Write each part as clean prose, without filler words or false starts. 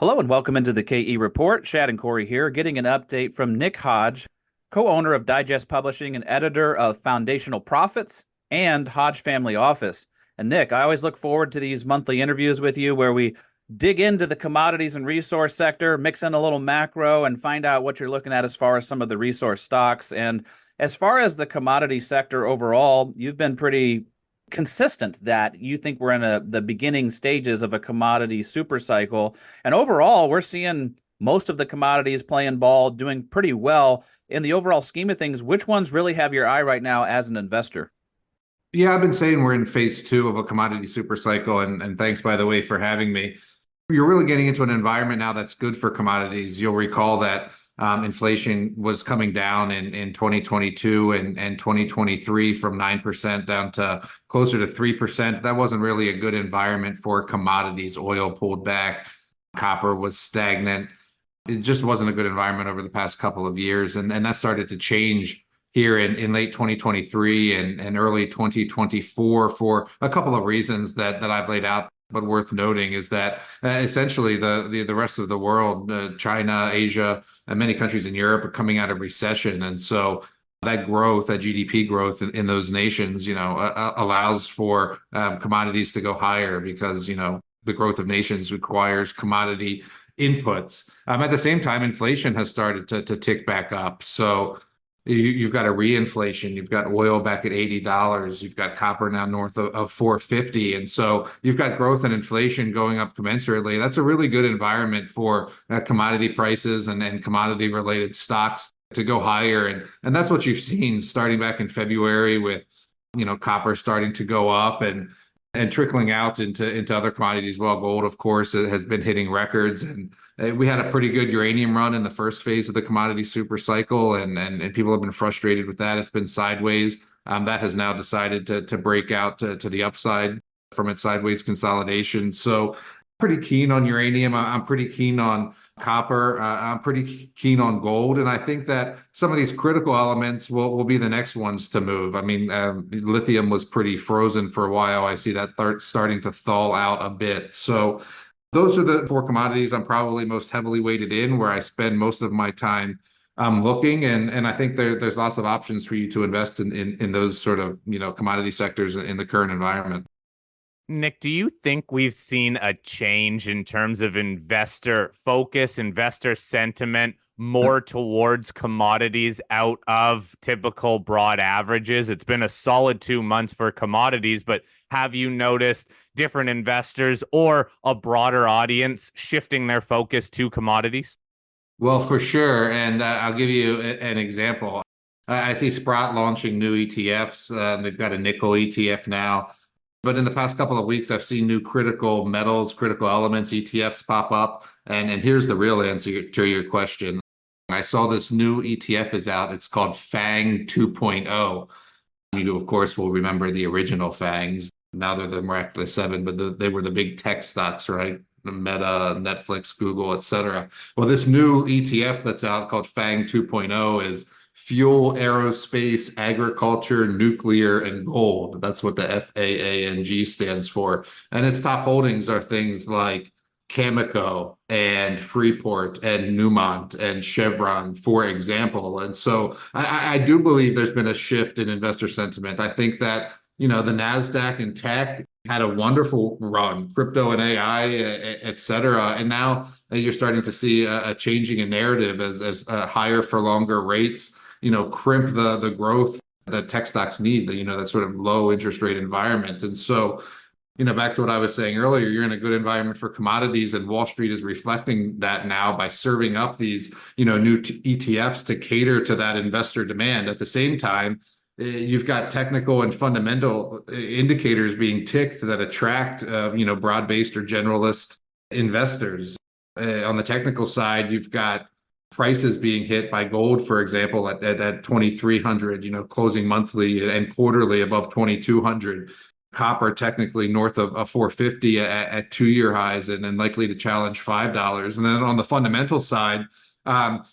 Hello and welcome into the KE Report. Chad and Corey here, getting an update from Nick Hodge, co-owner of Digest Publishing and editor of Foundational Profits and Hodge Family Office. And Nick, I always look forward to these monthly interviews with you where we dig into the commodities and resource sector, mix in a little macro, and find out what you're looking at as far as some of the resource stocks. And as far as the commodity sector overall, you've been pretty consistent that you think we're in the beginning stages of a commodity super cycle. And overall, we're seeing most of the commodities playing ball, doing pretty well. In the overall scheme of things, which ones really have your eye right now as an investor? Yeah, I've been saying we're in phase two of a commodity super cycle, and thanks, by the way, for having me. You're really getting into an environment now that's good for commodities. You'll recall that inflation was coming down in 2022 and 2023 from 9% down to closer to 3%. That wasn't really a good environment for commodities. Oil pulled back, copper was stagnant. It just wasn't a good environment over the past couple of years. And that started to change here in late 2023 and early 2024 for a couple of reasons that I've laid out. But worth noting is that essentially the rest of the world, China, Asia, and many countries in Europe are coming out of recession. And so that growth, that GDP growth in those nations, allows for commodities to go higher because, the growth of nations requires commodity inputs. At the same time, inflation has started to tick back up. So you've got a reinflation. You've got oil back at $80. You've got copper now north of 450. And so you've got growth and inflation going up commensurately. That's a really good environment for commodity prices and commodity related stocks to go higher. And that's what you've seen starting back in February with, copper starting to go up and trickling out into other commodities. Well, gold, of course, has been hitting records, and we had a pretty good uranium run in the first phase of the commodity super cycle, and people have been frustrated with that. It's been sideways. That has now decided to break out to the upside from its sideways consolidation. So pretty keen on uranium. I'm pretty keen on copper. I'm pretty keen on gold. And I think that some of these critical elements will be the next ones to move. I mean, lithium was pretty frozen for a while. I see that starting to thaw out a bit. So those are the four commodities I'm probably most heavily weighted in, where I spend most of my time looking. And I think there's lots of options for you to invest in those sort of, commodity sectors in the current environment. Nick, do you think we've seen a change in terms of investor focus, investor sentiment more towards commodities out of typical broad averages? It's been a solid 2 months for commodities, but have you noticed different investors or a broader audience shifting their focus to commodities? Well, for sure. And I'll give you an example. I see Sprott launching new ETFs. They've got a nickel ETF now. But in the past couple of weeks, I've seen new critical metals, critical elements, ETFs pop up. And here's the real answer to your question. I saw this new ETF is out. It's called FANG 2.0. You, of course, will remember the original FANGs. Now they're the Miraculous Seven, but they were the big tech stocks, right? Meta, Netflix, Google, et cetera. Well, this new ETF that's out called FANG 2.0 is fuel, aerospace, agriculture, nuclear, and gold. That's what the FAANG stands for. And its top holdings are things like Cameco and Freeport and Newmont and Chevron, for example. And so I do believe there's been a shift in investor sentiment. I think that, the NASDAQ and tech had a wonderful run, crypto and AI, et cetera. And now you're starting to see a changing in narrative as higher for longer rates, crimp the growth that tech stocks need, that sort of low interest rate environment. And so, back to what I was saying earlier, you're in a good environment for commodities, and Wall Street is reflecting that now by serving up these, new ETFs to cater to that investor demand. At the same time, you've got technical and fundamental indicators being ticked that attract, broad-based or generalist investors. On the technical side, you've got prices being hit by gold, for example, at 2,300, closing monthly and quarterly above 2,200. Copper technically north of 450 at 2-year highs and likely to challenge $5. And then on the fundamental side,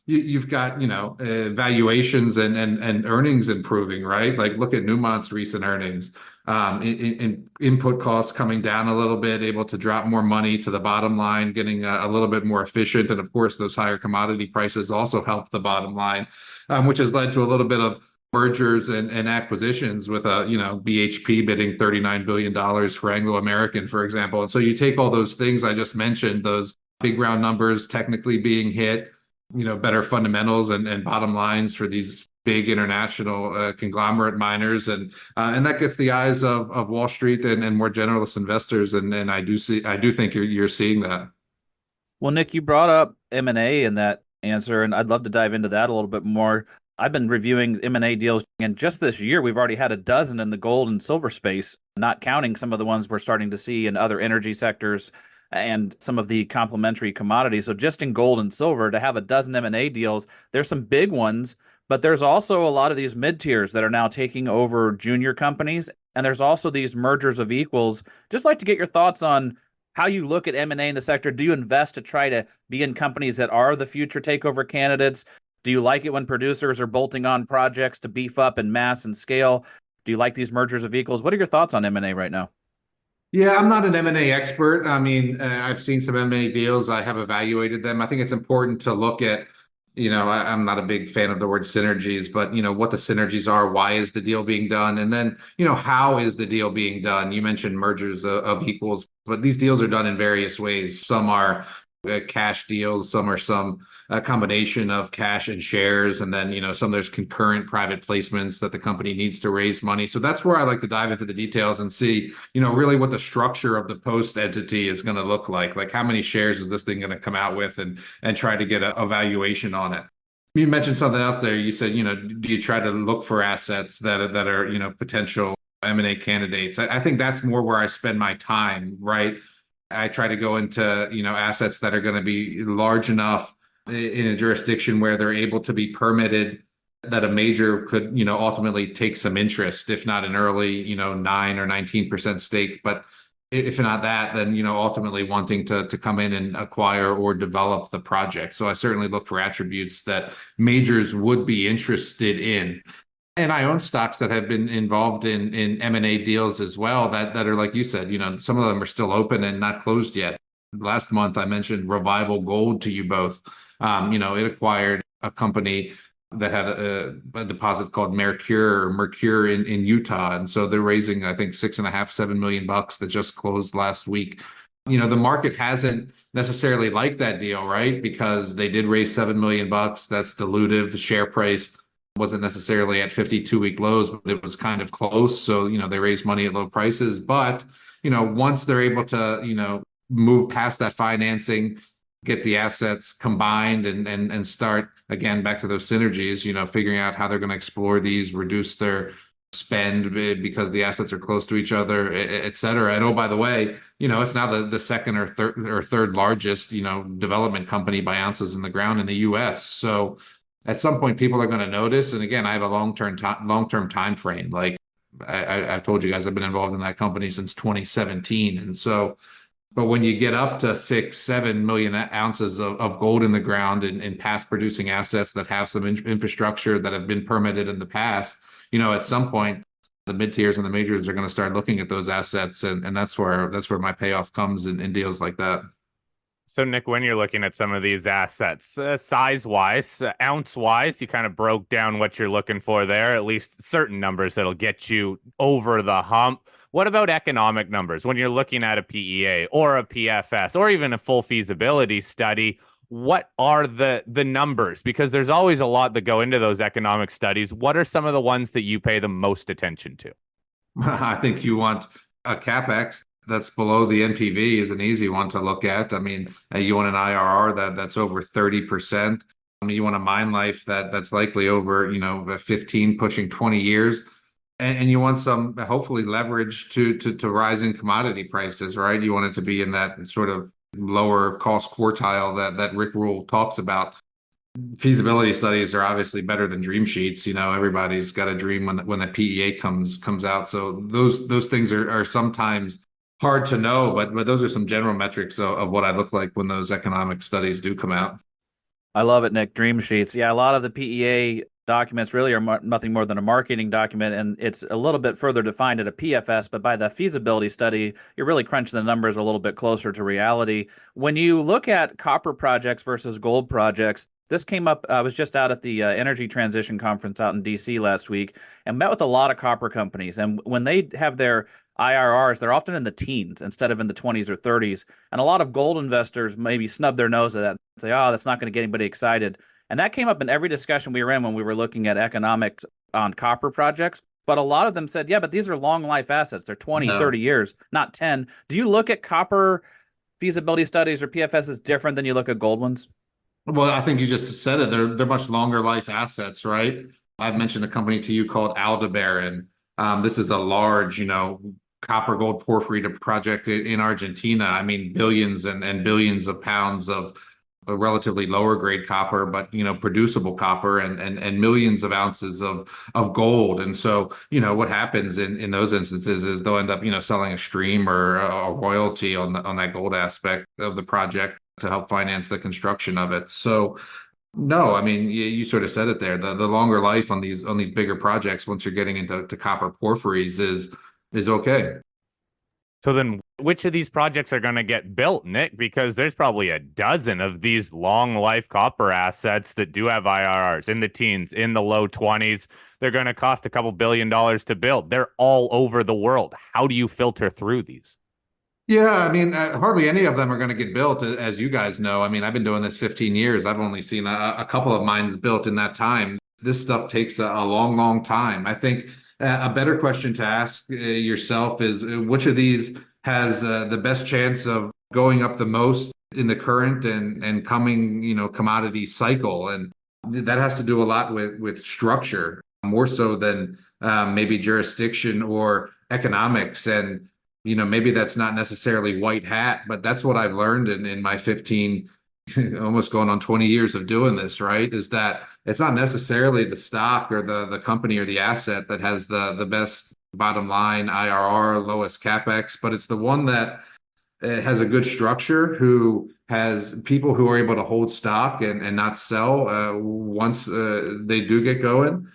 you've got, valuations and earnings improving, right? Like look at Newmont's recent earnings. in input costs coming down a little bit, able to drop more money to the bottom line, getting a little bit more efficient. And of course, those higher commodity prices also help the bottom line, which has led to a little bit of mergers and acquisitions with BHP bidding $39 billion for Anglo American, for example. And so you take all those things I just mentioned, those big round numbers technically being hit, better fundamentals and bottom lines for these big international conglomerate miners, and that gets the eyes of Wall Street and more generalist investors, and I do think you're seeing that. Well, Nick, you brought up M&A in that answer, and I'd love to dive into that a little bit more. I've been reviewing M&A deals, and just this year, we've already had a dozen in the gold and silver space, not counting some of the ones we're starting to see in other energy sectors and some of the complementary commodities. So just in gold and silver, to have a dozen M&A deals, there's some big ones, but there's also a lot of these mid-tiers that are now taking over junior companies, and there's also these mergers of equals. Just like to get your thoughts on how you look at M&A in the sector. Do you invest to try to be in companies that are the future takeover candidates? Do you like it when producers are bolting on projects to beef up in mass and scale? Do you like these mergers of equals? What are your thoughts on M&A right now? Yeah, I'm not an M&A expert. I mean, I've seen some M&A deals. I have evaluated them. I think it's important to look at, I'm not a big fan of the word synergies, but, what the synergies are, why is the deal being done? And then, how is the deal being done? You mentioned mergers of equals, but these deals are done in various ways. Some are cash deals, some are a combination of cash and shares, and then some there's concurrent private placements that the company needs to raise money. So that's where I like to dive into the details and see really what the structure of the post entity is going to look like how many shares is this thing going to come out with, and try to get a valuation on it. You mentioned something else there. You said do you try to look for assets that are potential M&A candidates? I think that's more where I spend my time, right? I try to go into, assets that are going to be large enough in a jurisdiction where they're able to be permitted, that a major could, ultimately take some interest, if not an early, 9 or 19% stake. But if not that, then, ultimately wanting to come in and acquire or develop the project. So I certainly look for attributes that majors would be interested in. And I own stocks that have been involved in M&A deals as well that are, like you said, some of them are still open and not closed yet. Last month, I mentioned Revival Gold to you both. It acquired a company that had a deposit called Mercure in Utah. And so they're raising, I think, $6.5-7 million that just closed last week. The market hasn't necessarily liked that deal, right? Because they did raise $7 million. That's dilutive. The share price wasn't necessarily at 52-week lows, but it was kind of close. So, they raised money at low prices. But, once they're able to, move past that financing, get the assets combined and start, again, back to those synergies, figuring out how they're going to explore these, reduce their spend because the assets are close to each other, et cetera. And oh, by the way, it's now the second or third largest, development company by ounces in the ground in the US. So, at some point, people are going to notice. And again, I have a long-term time frame. Like I told you guys, I've been involved in that company since 2017. And so, but when you get up to 6-7 million ounces of gold in the ground in past producing assets that have some infrastructure that have been permitted in the past, at some point, the mid-tiers and the majors are going to start looking at those assets. And that's where my payoff comes in deals like that. So, Nick, when you're looking at some of these assets, size-wise, ounce-wise, you kind of broke down what you're looking for there, at least certain numbers that'll get you over the hump. What about economic numbers? When you're looking at a PEA or a PFS or even a full feasibility study, what are the numbers? Because there's always a lot that go into those economic studies. What are some of the ones that you pay the most attention to? I think you want a CapEx that's below the NPV is an easy one to look at. I mean, you want an IRR that's over 30%. I mean, you want a mine life that's likely over, 15, pushing 20 years. And you want some, hopefully, leverage to rising commodity prices, right? You want it to be in that sort of lower cost quartile that Rick Rule talks about. Feasibility studies are obviously better than dream sheets. Everybody's got a dream when the PEA comes out. So those things are sometimes hard to know, but those are some general metrics of what I look like when those economic studies do come out. I love it, Nick. Dream sheets. Yeah, a lot of the PEA documents really are nothing more than a marketing document, and it's a little bit further defined at a PFS, but by the feasibility study, you're really crunching the numbers a little bit closer to reality. When you look at copper projects versus gold projects, this came up. I was just out at the Energy Transition Conference out in DC last week and met with a lot of copper companies. And when they have their IRRs, they're often in the teens instead of in the 20s or 30s. And a lot of gold investors maybe snub their nose at that and say, oh, that's not going to get anybody excited. And that came up in every discussion we were in when we were looking at economics on copper projects. But a lot of them said, yeah, but these are long life assets. They're 20, No. 30 years, not 10. Do you look at copper feasibility studies or PFSs different than you look at gold ones? Well, I think you just said it. They're much longer life assets, right? I've mentioned a company to you called Aldebaran. This is a large, copper gold porphyry project in Argentina. I mean, billions and billions of pounds of a relatively lower grade copper, but producible copper and millions of ounces of gold. And so, what happens in those instances is they'll end up, selling a stream or a royalty on that gold aspect of the project to help finance the construction of it. So no, I mean, you sort of said it there. The longer life on these bigger projects, once you're getting into copper porphyries, is okay. So then which of these projects are going to get built, Nick? Because there's probably a dozen of these long life copper assets that do have IRRs in the teens, in the low 20s. They're going to cost a couple $1 billion to build. They're all over the world. How do you filter through these? Yeah, I mean, hardly any of them are going to get built, as you guys know. I mean, I've been doing this 15 years. I've only seen a couple of mines built in that time. This stuff takes a long, long time. I think a better question to ask yourself is which of these has the best chance of going up the most in the current and coming, commodity cycle. And that has to do a lot with structure, more so than maybe jurisdiction or economics. And maybe that's not necessarily white hat, but that's what I've learned in my 15, almost going on 20 years of doing this, right? Is that it's not necessarily the stock or the company or the asset that has the best bottom line IRR, lowest capex, but it's the one that has a good structure, who has people who are able to hold stock and not sell once they do get going.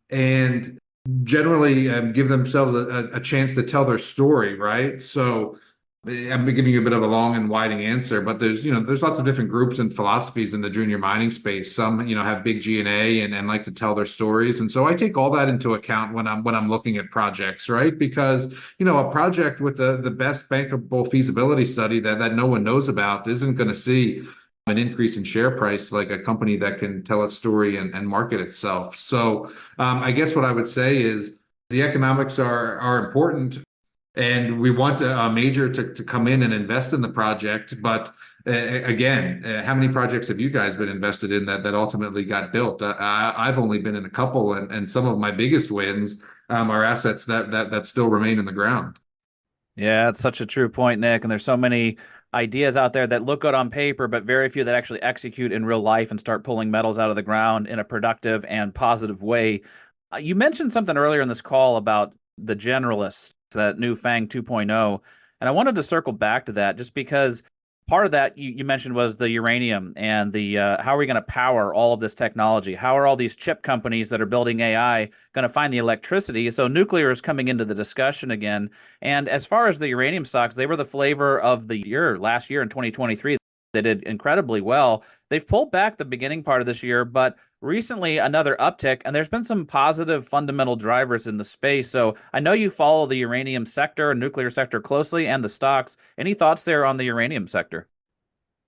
And generally give themselves a chance to tell their story, right? So I'm giving you a bit of a long and winding answer, but there's lots of different groups and philosophies in the junior mining space. Some, have big G&A and like to tell their stories. And so I take all that into account when I'm looking at projects, right? Because, a project with the best bankable feasibility study that no one knows about isn't going to see an increase in share price like a company that can tell its story and market itself. So I guess what I would say is the economics are important, and we want a major to come in and invest in the project. But again, how many projects have you guys been invested in that ultimately got built? I've only been in a couple, and some of my biggest wins are assets that still remain in the ground. Yeah, it's such a true point, Nick. And there's so many ideas out there that look good on paper, but very few that actually execute in real life and start pulling metals out of the ground in a productive and positive way. You mentioned something earlier in this call about the generalists, that new FANG 2.0, and I wanted to circle back to that just because part of that you mentioned was the uranium and the how are we going to power all of this technology? How are all these chip companies that are building AI going to find the electricity? So nuclear is coming into the discussion again. And as far as the uranium stocks, they were the flavor of the year last year in 2023. They did incredibly well. They've pulled back the beginning part of this year, but recently another uptick, and there's been some positive fundamental drivers in the space. So I know you follow the uranium sector and nuclear sector closely and the stocks. Any thoughts there on the uranium sector?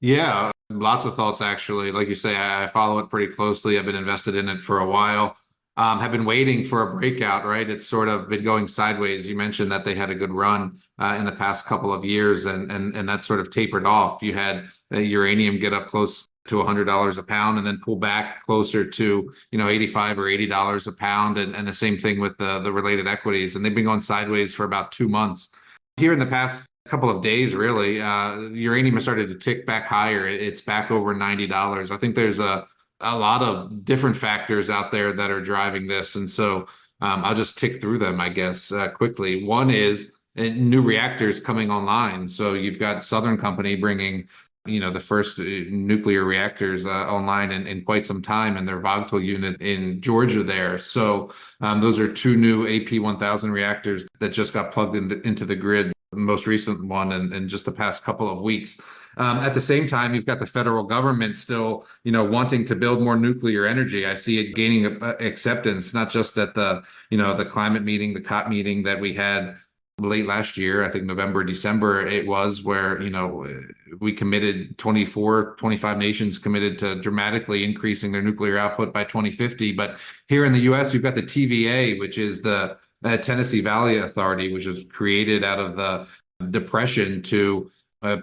Yeah, lots of thoughts actually. Like you say, I follow it pretty closely. I've been invested in it for a while. Have been waiting for a breakout, right? It's sort of been going sideways. You mentioned that they had a good run in the past couple of years, and that sort of tapered off. You had uranium get up close to $100 a pound and then pull back closer to 85 or $80 a pound, and the same thing with the related equities. And they've been going sideways for about 2 months. Here in the past couple of days, really, uranium has started to tick back higher. It's back over $90. I think there's a lot of different factors out there that are driving this. And so I'll just tick through them, I guess, quickly. One is new reactors coming online. So you've got Southern Company bringing the first nuclear reactors online in quite some time in their Vogtle unit in Georgia there. So those are two new AP1000 reactors that just got plugged into the grid, the most recent one in just the past couple of weeks. At the same time, you've got the federal government still, wanting to build more nuclear energy. I see it gaining acceptance, not just at the climate meeting, the COP meeting that we had late last year, I think November, December it was, where, we committed 25 nations committed to dramatically increasing their nuclear output by 2050. But here in the US, you've got the TVA, which is the Tennessee Valley Authority, which was created out of the Depression to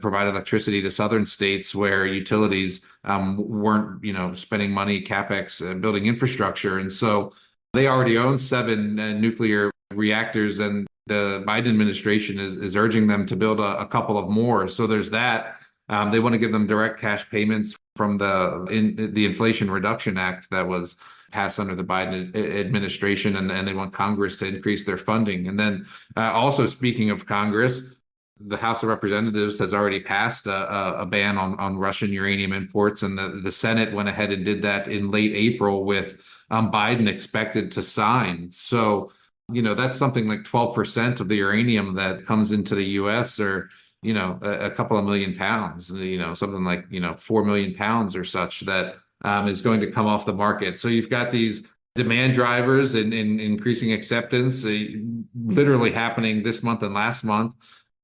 provide electricity to southern states where utilities weren't, spending money, capex, building infrastructure. And so they already own 7 nuclear reactors, and the Biden administration is urging them to build a couple of more. So there's that. They want to give them direct cash payments from the Inflation Reduction Act that was passed under the Biden administration, and they want Congress to increase their funding. And then also, speaking of Congress, the House of Representatives has already passed a ban on Russian uranium imports, and the Senate went ahead and did that in late April, with Biden expected to sign. So that's something like 12% of the uranium that comes into the US, or, a couple of million pounds, something like, 4 million pounds or such, that is going to come off the market. So you've got these demand drivers in increasing acceptance, literally happening this month and last month.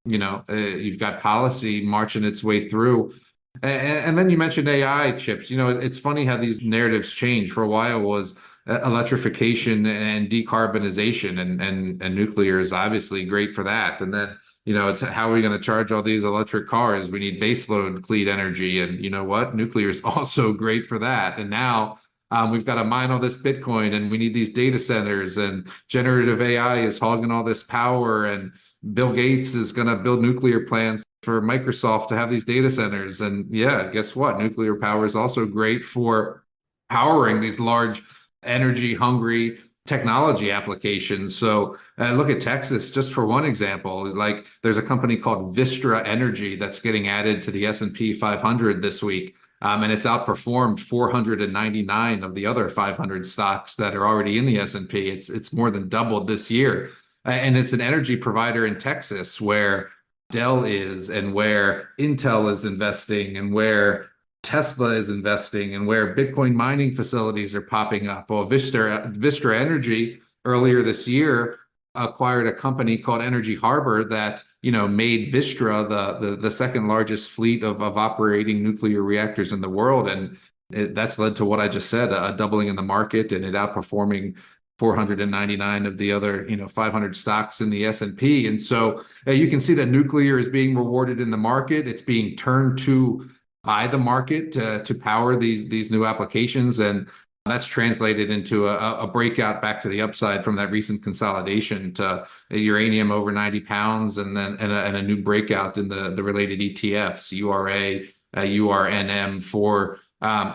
You've got policy marching its way through. And then you mentioned AI chips. It's funny how these narratives change. For a while was electrification and decarbonization, and nuclear is obviously great for that. And then, it's how are we going to charge all these electric cars? We need baseload clean energy. And you know what? Nuclear is also great for that. And now we've got to mine all this Bitcoin, and we need these data centers, and generative AI is hogging all this power. And Bill Gates is going to build nuclear plants for Microsoft to have these data centers. And yeah, guess what? Nuclear power is also great for powering these large energy hungry technology applications. So look at Texas, just for one example. Like, there's a company called Vistra Energy that's getting added to the S&P 500 this week. And it's outperformed 499 of the other 500 stocks that are already in the S&P. It's more than doubled this year. And it's an energy provider in Texas, where Dell is, and where Intel is investing, and where Tesla is investing, and where Bitcoin mining facilities are popping up. Well, Vistra Energy earlier this year acquired a company called Energy Harbor that, made Vistra the second largest fleet of operating nuclear reactors in the world. And that's led to what I just said, a doubling in the market, and it outperforming 499 of the other, 500 stocks in the S&P. And so you can see that nuclear is being rewarded in the market. It's being turned to by the market to power these new applications. And that's translated into a breakout back to the upside from that recent consolidation to uranium over 90 pounds, and then a new breakout in the related ETFs, URA, URNM, for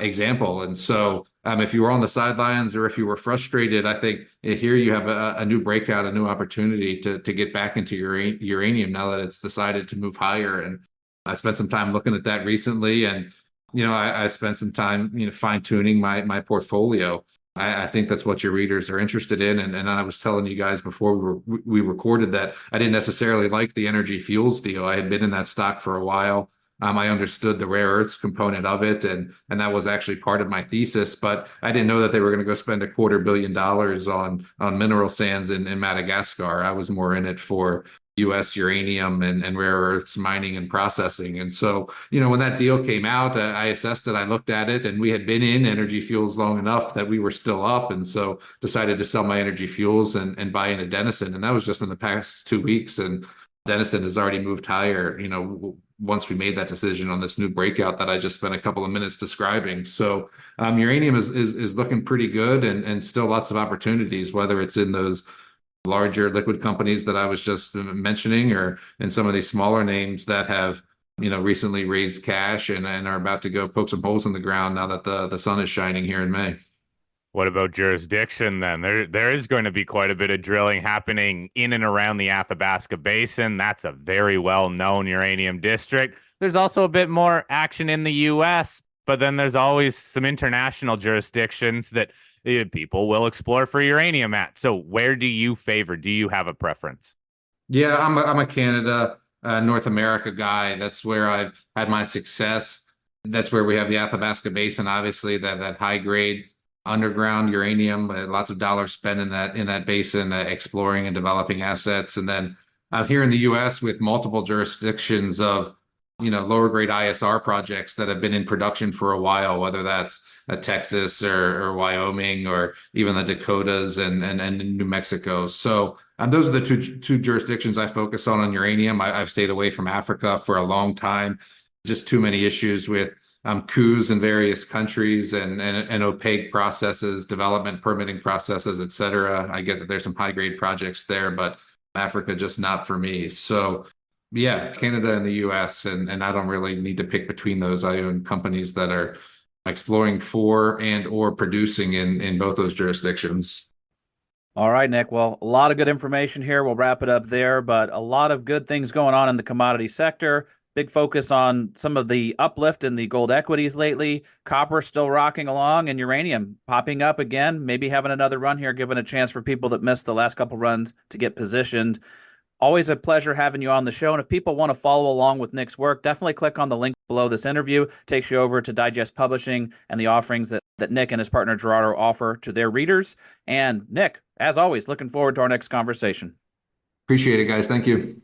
example. And so if you were on the sidelines, or if you were frustrated, I think here you have a new breakout, a new opportunity to get back into uranium now that it's decided to move higher. And I spent some time looking at that recently, and I spent some time fine tuning my portfolio. I think that's what your readers are interested in. And I was telling you guys before we recorded that I didn't necessarily like the Energy Fuels deal. I had been in that stock for a while. I understood the rare earths component of it, and that was actually part of my thesis. But I didn't know that they were going to go spend $250 million on mineral sands in Madagascar. I was more in it for U.S. uranium and rare earths mining and processing. And so, when that deal came out, I assessed it, I looked at it, and we had been in Energy Fuels long enough that we were still up. And so decided to sell my Energy Fuels and buy into Denison. And that was just in the past 2 weeks. And Denison has already moved higher, once we made that decision on this new breakout that I just spent a couple of minutes describing. So uranium is looking pretty good, and still lots of opportunities, whether it's in those larger liquid companies that I was just mentioning, or in some of these smaller names that have, recently raised cash and are about to go poke some holes in the ground now that the sun is shining here in May. What about jurisdiction then? There is going to be quite a bit of drilling happening in and around the Athabasca Basin. That's a very well-known uranium district. there's also a bit more action in the US, but then there's always some international jurisdictions that people will explore for uranium at. So where do you favor? Do you have a preference? Yeah, I'm a Canada, North America guy. That's where I've had my success. That's where we have the Athabasca Basin, obviously, that high grade underground uranium, lots of dollars spent in that basin, exploring and developing assets. And then here in the U.S. with multiple jurisdictions of lower grade ISR projects that have been in production for a while, whether that's Texas or Wyoming or even the Dakotas and New Mexico. So those are the two jurisdictions I focus on uranium. I've stayed away from Africa for a long time. Just too many issues with coups in various countries and opaque processes, development permitting processes, et cetera. I get that there's some high grade projects there, but Africa just not for me. So yeah, Canada and the US, and I don't really need to pick between those. I own companies that are exploring for and or producing in both those jurisdictions. All right, Nick. Well, a lot of good information here. We'll wrap it up there, but a lot of good things going on in the commodity sector. Big focus on some of the uplift in the gold equities lately. Copper still rocking along, and uranium popping up again, maybe having another run here, giving a chance for people that missed the last couple runs to get positioned. Always a pleasure having you on the show. And if people want to follow along with Nick's work, definitely click on the link below this interview. It takes you over to Digest Publishing and the offerings that Nick and his partner Gerardo offer to their readers. And Nick, as always, looking forward to our next conversation. Appreciate it, guys. Thank you.